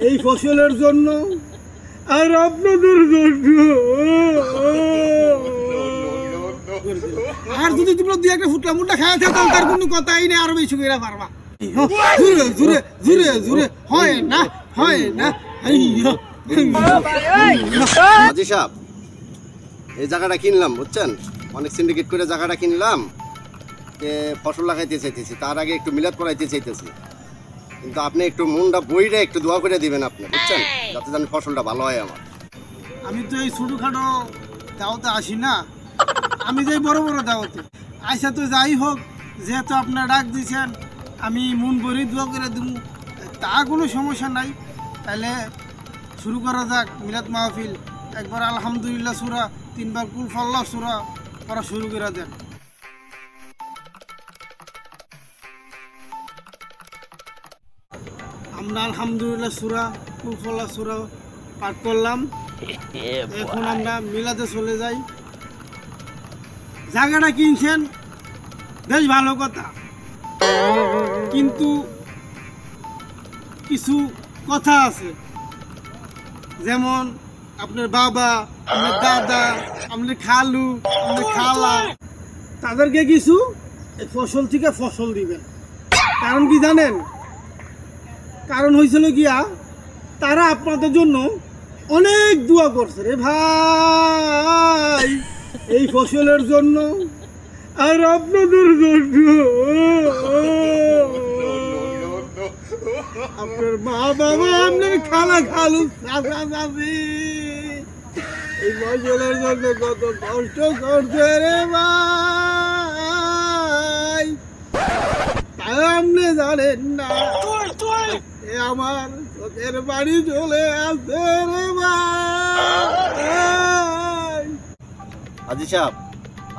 এই ফসলের জন্য আর আপনাদের জন্য। আর যদি তোমরা দুই একটা ফুটলা মুটলা খাওয়া থাকো তার কোনো কথাই নেই, আরো বেশি করে পারবা। জুড়ে জুড়ে জুড়ে জুড়ে হয় না হয় না। হাজি সাহেব, এই জায়গাটা কিনলাম বুঝছেন, অনেক সিন্ডিকেট করে জায়গাটা কিনলাম, ফসল লাগাইতে চাইতেছি, তার আগে একটু মিলাদ করাইতে চাইতেছি, কিন্তু আপনি একটু মনটা বইরে একটু দোয়া করে দিবেন আপনি বুঝছেন, যাতে যেন ফসলটা ভালো হয় আমার। আমি তো এই ছোটোখাটো দাওয়াতে আসি না, আমি যাই বড় বড় দাওয়াতে আইসা। তো যাই হোক, যেহেতু আপনারা ডাক দিয়েছেন, আমি মন ভরে দোয়া করে দেব, তা কোনো সমস্যা নাই। তাহলে শুরু করা যাক মিলাদ মাহফিল। একবার আলহামদুলিল্লাহ সূরা, তিনবার কুল ফাল্লাহ সূরা করা শুরু করে দেন। আমরা আলহামদুলিল্লাহ সূরা, কুল ফাল্লাহ সূরা পাঠ করলাম। এখন আমরা মিলাদে চলে যাই। জায়গাটা কিনছেন বেশ ভালো কথা, কিন্তু কিছু কথা আছে, যেমন আপনার বাবা, আপনার দাদা, আপনার খালু, আপনার খালা, তাদেরকে কিছু ফসল থেকে ফসল দিবেন। কারণ কি জানেন? কারণ হয়েছিল গিয়া, তারা আপনাদের জন্য অনেক দোয়া করছে রে ভাই, এই ফসলের জন্য আর আপনাদের জন্য। আপনার মা বাবা, আপনার খালা খালু, চাচা চাচি এই ফসলের জন্য কত কষ্ট করছে রে ভাই, তাই আপনি জানেন না। আমার চোখের বাড়ি চলে আসে রে ভাই। হাজি সাহেব,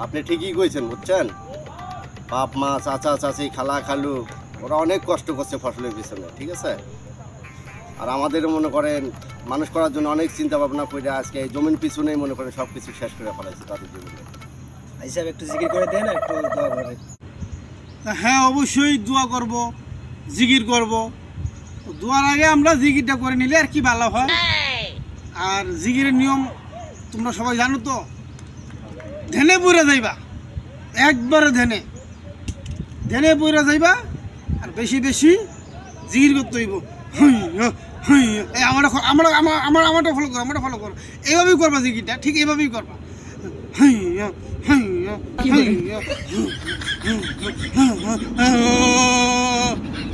আপনি ঠিকই কইছেন বুঝছেন, বাপ মা, চাচা চাচি, খালা খালু, ওরা অনেক কষ্ট করছে ফসলের পিছনে, ঠিক আছে। আর আমাদেরও মনে করেন মানুষ করার জন্য অনেক চিন্তা ভাবনা করে আজকে এই জমির পিছনেই মনে করেন সব কিছু শেষ করে ফেলাইছে তাদের জীবনে। হাজি সাহেব একটু জিকির করে দেন, একটু দোয়া করে। হ্যাঁ, অবশ্যই দোয়া করব, জিকির করব। দোয়ার আগে আমরা জিকিরটা করে নিলে আর কি ভালো হয়। আর জিকিরের নিয়ম তোমরা সবাই জানো তো, ধ্যানে পড়ে যাইবা, একবারে ধ্যানে ধ্যানে পড়ে যাইবা, আর বেশি বেশি জিকির করতে হইব। আমারটা ফলো করো, আমারটা ফলো করো, এইভাবেই করবা জিকিরটা, ঠিক এইভাবেই করবা।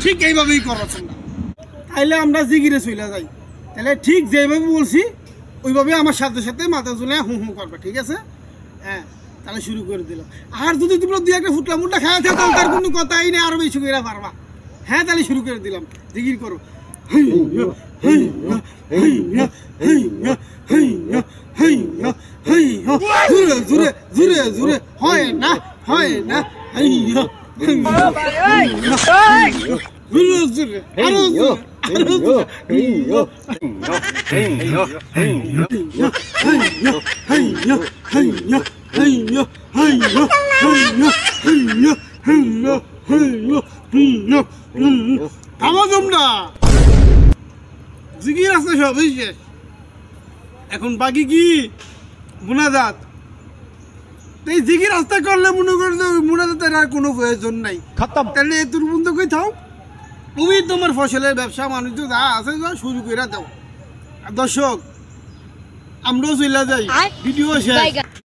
ঠিক এইভাবেই করো তোমরা। তাইলে আমরা জিকিরে চলে যাই, তাহলে ঠিক যেভাবে বলছি ওইভাবে আমার সাথে সাথে মাথা চুলে হুঁ হুঁ করবা, ঠিক আছে? হ্যাঁ, তাহলে শুরু করে দিলাম। আর যদি তোমরা দুই একটা ফুটলা মুটলা খাওয়া থাকো তার কোনো কথাই নেই, আরো বেশি করে পারবা। হ্যাঁ, তাহলে শুরু করে দিলাম, জিকির করো। জুড়ে জুড়ে জুড়ে জুড়ে হয় না হয় না। জুড়ে জুড়ে আরো জুড়ে আরো জুড়ে। জিকির আছে সব শেষ, এখন বাকি কি মুনাজাত। এই জিকির আস্তে করলে মনে করে মুনাজাতের আর কোনো প্রয়োজন নাই, তাহলে তোর বন্ধু কই থাও, তুমি তোমার ফসলের ব্যবসা বাণিজ্য যা আছে শুরু করে দাও। দর্শক, আমরাও চলে যাই, ভিডিও শেষ।